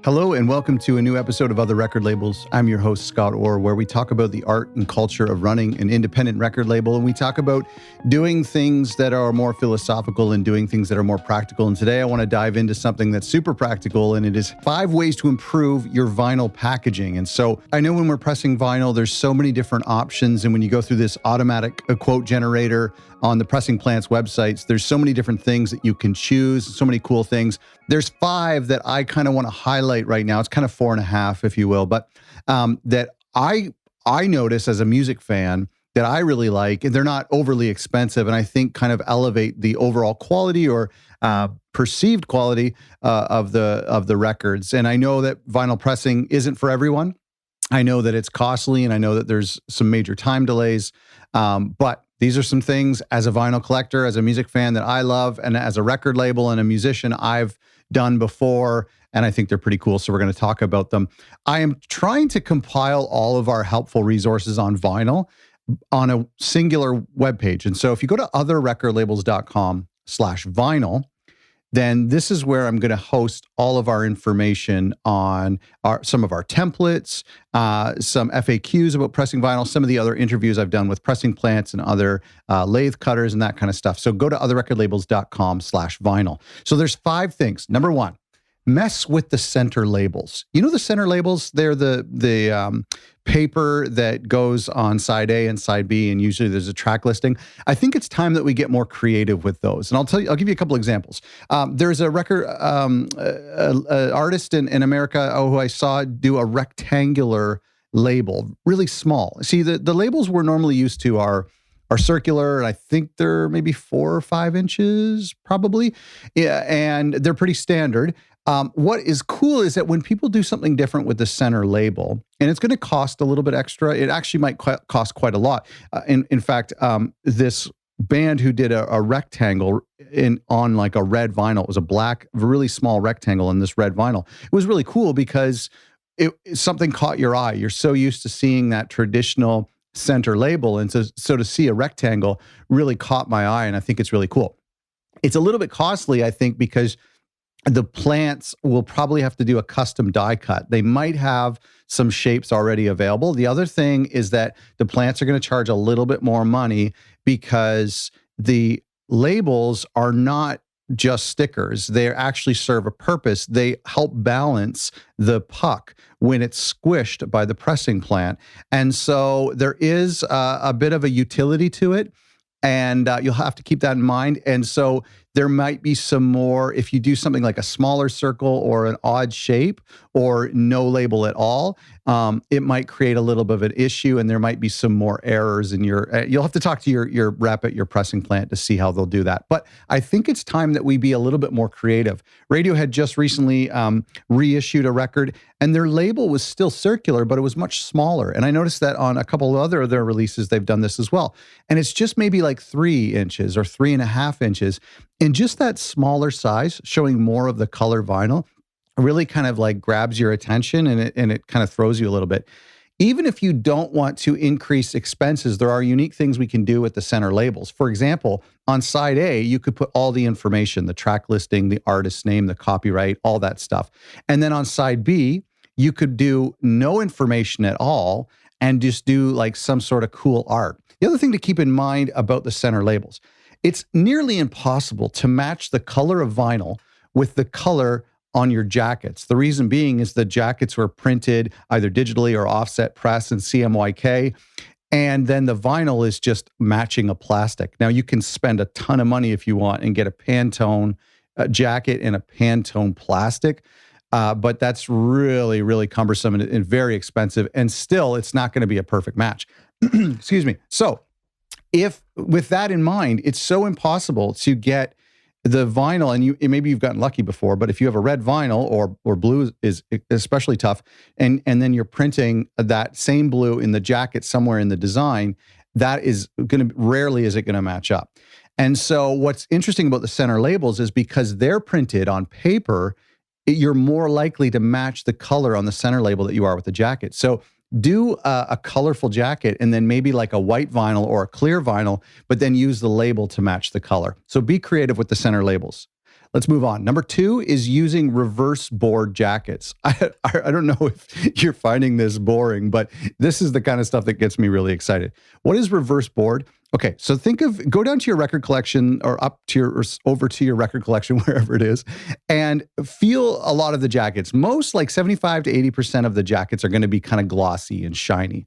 Hello and welcome to a new episode of Other Record Labels. I'm your host, Scott Orr, where we talk about the art and culture of running an independent record label, and we talk about doing things that are more philosophical and doing things that are more practical. And today I want to dive into something that's super practical, and it is 5 ways to improve your vinyl packaging. And so I know when we're pressing vinyl, there's so many different options, and when you go through this automatic quote generator on the pressing plant's websites, there's so many different things that you can choose, so many cool things. There's 5 that I kind of want to highlight right now. It's kind of 4.5, if you will, but that I notice as a music fan that I really like, and they're not overly expensive, and I think kind of elevate the overall quality or perceived quality of the records. And I know that vinyl pressing isn't for everyone. I know that it's costly, and I know that there's some major time delays, but these are some things as a vinyl collector, as a music fan that I love, and as a record label and a musician I've done before, and I think they're pretty cool, so we're going to talk about them. I am trying to compile all of our helpful resources on vinyl on a singular webpage. And so if you go to otherrecordlabels.com/vinyl, then this is where I'm going to host all of our information on some of our templates, some FAQs about pressing vinyl, some of the other interviews I've done with pressing plants and other lathe cutters and that kind of stuff. So go to otherrecordlabels.com/vinyl. So there's 5 things. Number 1, mess with the center labels. You know the center labels? They're the paper that goes on side A and side B, and usually there's a track listing. I think it's time that we get more creative with those. And I'll give you a couple examples. There's a record artist in America who I saw do a rectangular label, really small. See, the labels we're normally used to are circular, and I think they're maybe 4 or 5 inches, probably. Yeah, and they're pretty standard. What is cool is that when people do something different with the center label, and it's going to cost a little bit extra, it actually might cost quite a lot. In fact, this band who did a rectangle on like a red vinyl, it was a black, really small rectangle in this red vinyl. It was really cool because something caught your eye. You're so used to seeing that traditional center label, and so to see a rectangle really caught my eye, and I think it's really cool. It's a little bit costly, I think, because the plants will probably have to do a custom die cut. They might have some shapes already available. The other thing is that the plants are going to charge a little bit more money because the labels are not just stickers. They actually serve a purpose. They help balance the puck when it's squished by the pressing plant. And so there is a bit of a utility to it, and you'll have to keep that in mind. And so there might be some more, if you do something like a smaller circle or an odd shape or no label at all, it might create a little bit of an issue, and there might be some more errors in you'll have to talk to your rep at your pressing plant to see how they'll do that. But I think it's time that we be a little bit more creative. Radiohead just recently reissued a record, and their label was still circular, but it was much smaller. And I noticed that on a couple of their releases, they've done this as well. And it's just maybe like 3 inches or 3.5 inches. And just that smaller size, showing more of the color vinyl, really kind of like grabs your attention, and it kind of throws you a little bit. Even if you don't want to increase expenses, there are unique things we can do with the center labels. For example, on side A, you could put all the information, the track listing, the artist's name, the copyright, all that stuff. And then on side B, you could do no information at all and just do like some sort of cool art. The other thing to keep in mind about the center labels, it's nearly impossible to match the color of vinyl with the color on your jackets. The reason being is the jackets were printed either digitally or offset press in CMYK, and then the vinyl is just matching a plastic. Now, you can spend a ton of money if you want and get a Pantone jacket in a Pantone plastic, but that's really, really cumbersome and very expensive, and still, it's not going to be a perfect match. Excuse me. So, if with that in mind, it's so impossible to get the vinyl, and maybe you've gotten lucky before, but if you have a red vinyl or blue is especially tough, and then you're printing that same blue in the jacket somewhere in the design, that is going to rarely is it going to match up. And so what's interesting about the center labels is because they're printed on paper, you're more likely to match the color on the center label that you are with the jacket. So do a colorful jacket and then maybe like a white vinyl or a clear vinyl, but then use the label to match the color. So be creative with the center labels. Let's move on. Number 2 is using reverse board jackets. I don't know if you're finding this boring, but this is the kind of stuff that gets me really excited. What is reverse board? Okay, so go down to your record collection or over to your record collection, wherever it is, and feel a lot of the jackets. Most, like 75 to 80% of the jackets are going to be kind of glossy and shiny.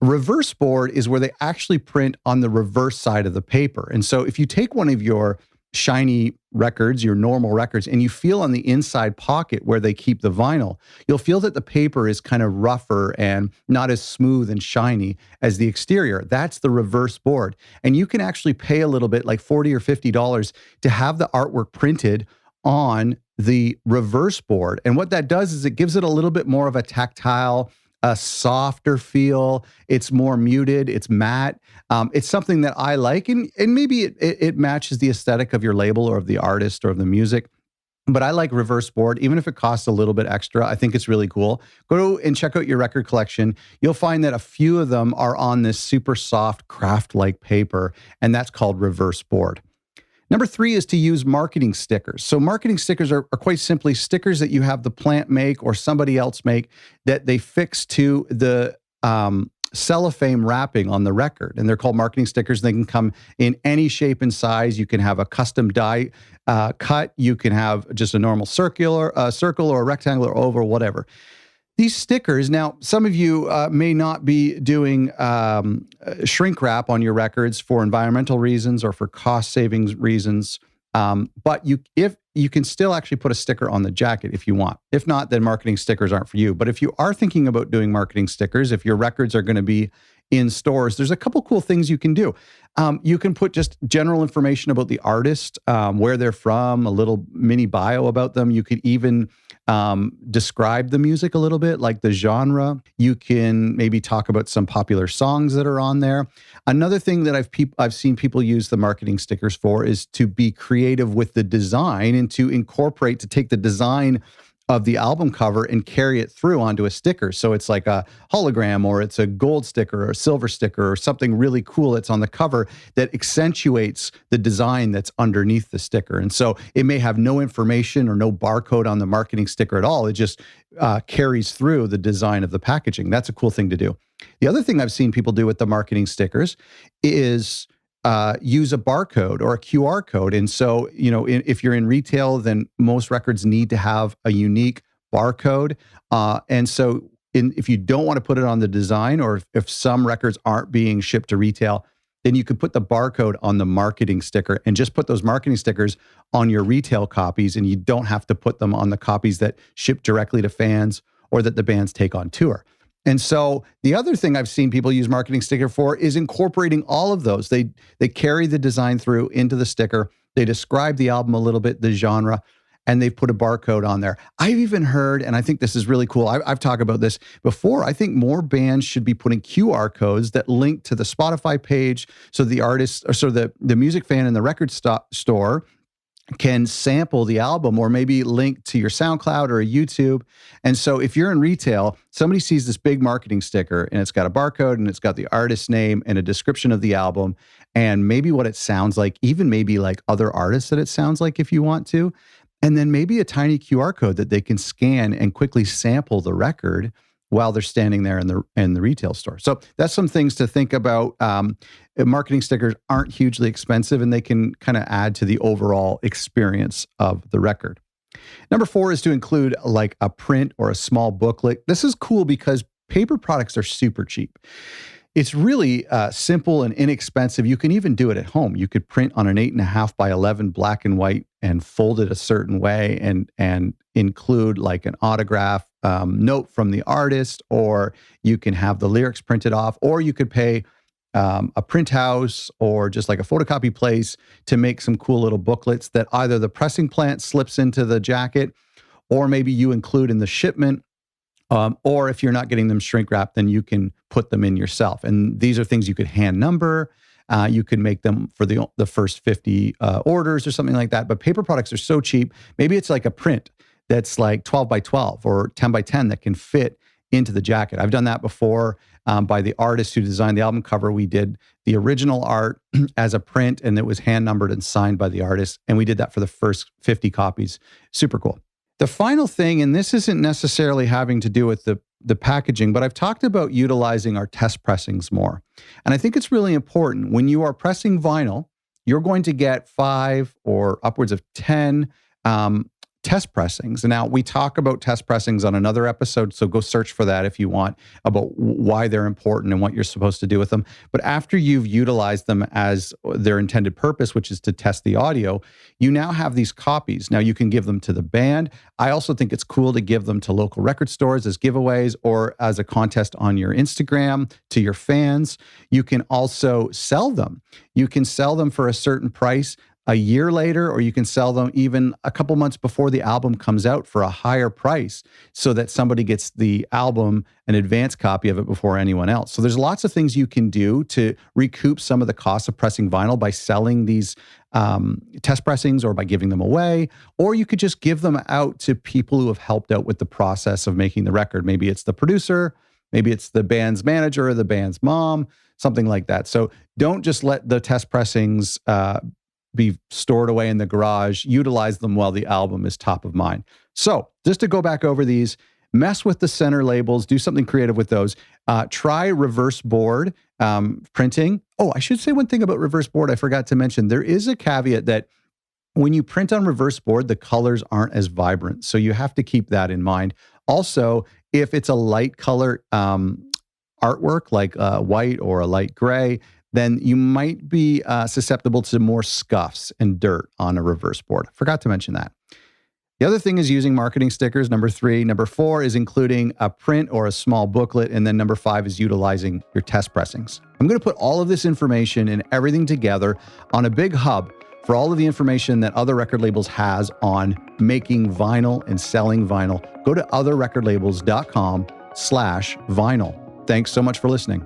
Reverse board is where they actually print on the reverse side of the paper. And so if you take one of your shiny records, your normal records, and you feel on the inside pocket where they keep the vinyl, you'll feel that the paper is kind of rougher and not as smooth and shiny as the exterior. That's the reverse board. And you can actually pay a little bit, like $40 or $50, to have the artwork printed on the reverse board. And what that does is it gives it a little bit more of a tactile, a softer feel. It's more muted. It's matte. It's something that I like, and maybe it matches the aesthetic of your label or of the artist or of the music. But I like reverse board, even if it costs a little bit extra. I think it's really cool. Go and check out your record collection. You'll find that a few of them are on this super soft craft-like paper, and that's called reverse board. Number 3 is to use marketing stickers. So marketing stickers are quite simply stickers that you have the plant make or somebody else make that they fix to the cellophane wrapping on the record. And they're called marketing stickers. They can come in any shape and size. You can have a custom die cut. You can have just a normal circle or a rectangular or oval, whatever. These stickers, now, some of you may not be doing shrink wrap on your records for environmental reasons or for cost savings reasons, but if you can still actually put a sticker on the jacket if you want. If not, then marketing stickers aren't for you. But if you are thinking about doing marketing stickers, if your records are going to be in stores, there's a couple cool things you can do. You can put just general information about the artist, where they're from, a little mini bio about them. You could even describe the music a little bit, like the genre. You can maybe talk about some popular songs that are on there. Another thing that I've seen people use the marketing stickers for is to be creative with the design and to take the design of the album cover and carry it through onto a sticker. So it's like a hologram, or it's a gold sticker or a silver sticker or something really cool that's on the cover that accentuates the design that's underneath the sticker. And so it may have no information or no barcode on the marketing sticker at all. It just carries through the design of the packaging. That's a cool thing to do. The other thing I've seen people do with the marketing stickers is use a barcode or a QR code. And so, if you're in retail, then most records need to have a unique barcode. And so if you don't want to put it on the design, or if some records aren't being shipped to retail, then you could put the barcode on the marketing sticker and just put those marketing stickers on your retail copies. And you don't have to put them on the copies that ship directly to fans or that the bands take on tour. And so the other thing I've seen people use marketing sticker for is incorporating all of those. They carry the design through into the sticker. They describe the album a little bit, the genre, and they've put a barcode on there. I've even heard, and I think this is really cool, I've talked about this before, I think more bands should be putting QR codes that link to the Spotify page so the artist, or so the music fan in the record store can sample the album, or maybe link to your SoundCloud or a YouTube. And so if you're in retail, somebody sees this big marketing sticker and it's got a barcode and it's got the artist's name and a description of the album and maybe what it sounds like, even maybe like other artists that it sounds like if you want to, and then maybe a tiny QR code that they can scan and quickly sample the record while they're standing there in the retail store. So that's some things to think about. Marketing stickers aren't hugely expensive, and they can kind of add to the overall experience of the record. Number 4 is to include like a print or a small booklet. This is cool because paper products are super cheap. It's really simple and inexpensive. You can even do it at home. You could print on an 8.5 by 11 black and white and fold it a certain way and include like an autograph note from the artist, or you can have the lyrics printed off, or you could pay a print house or just like a photocopy place to make some cool little booklets that either the pressing plant slips into the jacket, or maybe you include in the shipment. Or if you're not getting them shrink wrapped, then you can put them in yourself. And these are things you could hand number. You can make them for the first 50 orders or something like that. But paper products are so cheap. Maybe it's like a print that's like 12 by 12 or 10 by 10 that can fit into the jacket. I've done that before. by the artist who designed the album cover. We did the original art as a print, and it was hand numbered and signed by the artist. And we did that for the first 50 copies. Super cool. The final thing, and this isn't necessarily having to do with the packaging, but I've talked about utilizing our test pressings more. And I think it's really important. When you are pressing vinyl, you're going to get 5 or upwards of 10 test pressings. Now, we talk about test pressings on another episode, so go search for that if you want, about why they're important and what you're supposed to do with them. But after you've utilized them as their intended purpose, which is to test the audio, you now have these copies. Now, you can give them to the band. I also think it's cool to give them to local record stores as giveaways or as a contest on your Instagram to your fans. You can also sell them. You can sell them for a certain price a year later, or you can sell them even a couple months before the album comes out for a higher price so that somebody gets the album, an advance copy of it before anyone else. So there's lots of things you can do to recoup some of the costs of pressing vinyl by selling these test pressings or by giving them away, or you could just give them out to people who have helped out with the process of making the record. Maybe it's the producer, maybe it's the band's manager or the band's mom, something like that. So don't just let the test pressings be stored away in the garage. Utilize them while the album is top of mind. So just to go back over these, mess with the center labels, do something creative with those. Try reverse board printing. Oh, I should say one thing about reverse board I forgot to mention. There is a caveat that when you print on reverse board, the colors aren't as vibrant. So you have to keep that in mind. Also, if it's a light color artwork like white or a light gray, then you might be susceptible to more scuffs and dirt on a reverse board. Forgot to mention that. The other thing is using marketing stickers, number 3. Number 4 is including a print or a small booklet. And then number 5 is utilizing your test pressings. I'm going to put all of this information and everything together on a big hub for all of the information that Other Record Labels has on making vinyl and selling vinyl. Go to otherrecordlabels.com/vinyl. Thanks so much for listening.